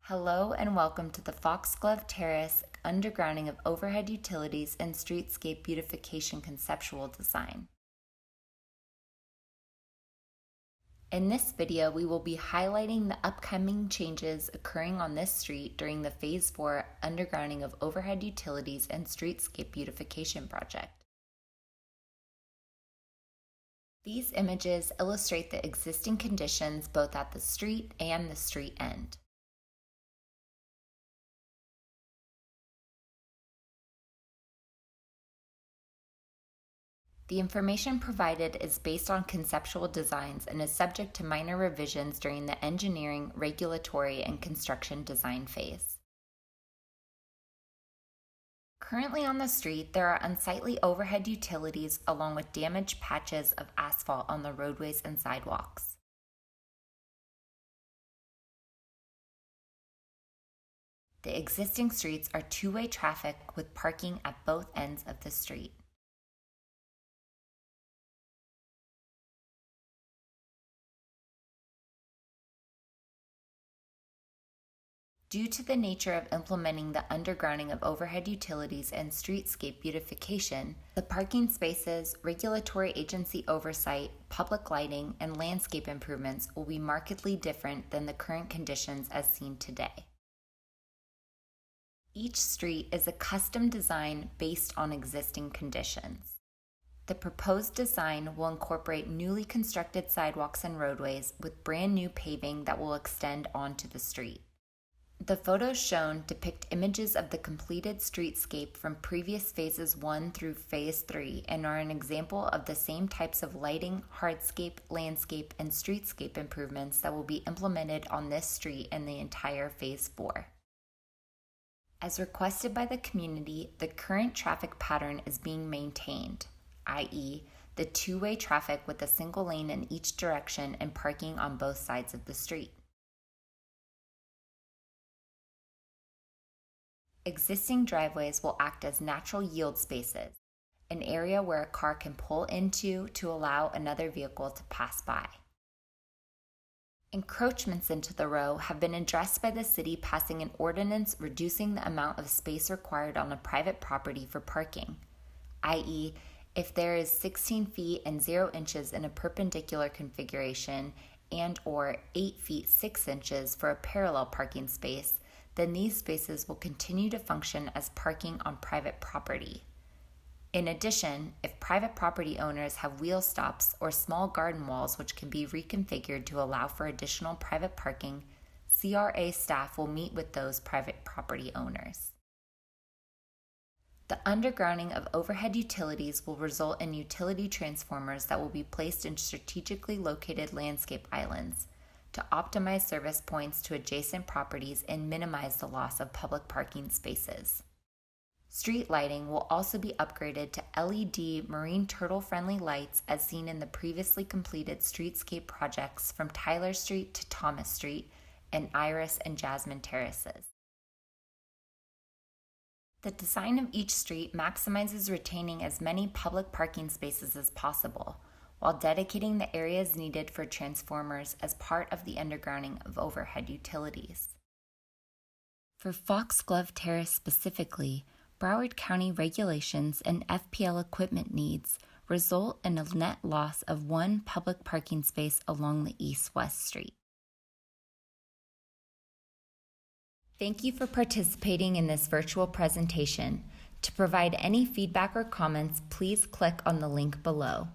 Hello and welcome to the Foxglove Terrace undergrounding of overhead utilities and streetscape beautification conceptual design. In this video, we will be highlighting the upcoming changes occurring on this street during the Phase 4 undergrounding of overhead utilities and streetscape beautification project. These images illustrate the existing conditions both at the street and the street end. The information provided is based on conceptual designs and is subject to minor revisions during the engineering, regulatory, and construction design phase. Currently on the street, there are unsightly overhead utilities along with damaged patches of asphalt on the roadways and sidewalks. The existing streets are two-way traffic with parking at both ends of the street. Due to the nature of implementing the undergrounding of overhead utilities and streetscape beautification, the parking spaces, regulatory agency oversight, public lighting, and landscape improvements will be markedly different than the current conditions as seen today. Each street is a custom design based on existing conditions. The proposed design will incorporate newly constructed sidewalks and roadways with brand new paving that will extend onto the street. The photos shown depict images of the completed streetscape from previous phases 1 through phase 3 and are an example of the same types of lighting, hardscape, landscape, and streetscape improvements that will be implemented on this street and the entire phase 4. As requested by the community, the current traffic pattern is being maintained, i.e., the two-way traffic with a single lane in each direction and parking on both sides of the street. Existing driveways will act as natural yield spaces, an area where a car can pull into to allow another vehicle to pass by. Encroachments into the row have been addressed by the city passing an ordinance reducing the amount of space required on a private property for parking, i.e., if there is 16 feet and 0 inches in a perpendicular configuration and or 8 feet 6 inches for a parallel parking space, then these spaces will continue to function as parking on private property. In addition, if private property owners have wheel stops or small garden walls which can be reconfigured to allow for additional private parking, CRA staff will meet with those private property owners. The undergrounding of overhead utilities will result in utility transformers that will be placed in strategically located landscape islands to optimize service points to adjacent properties and minimize the loss of public parking spaces. Street lighting will also be upgraded to LED marine turtle-friendly lights as seen in the previously completed streetscape projects from Tyler Street to Thomas Street and Iris and Jasmine Terraces. The design of each street maximizes retaining as many public parking spaces as possible, while dedicating the areas needed for transformers as part of the undergrounding of overhead utilities. For Foxglove Terrace specifically, Broward County regulations and FPL equipment needs result in a net loss of 1 public parking space along the east-west street. Thank you for participating in this virtual presentation. To provide any feedback or comments, please click on the link below.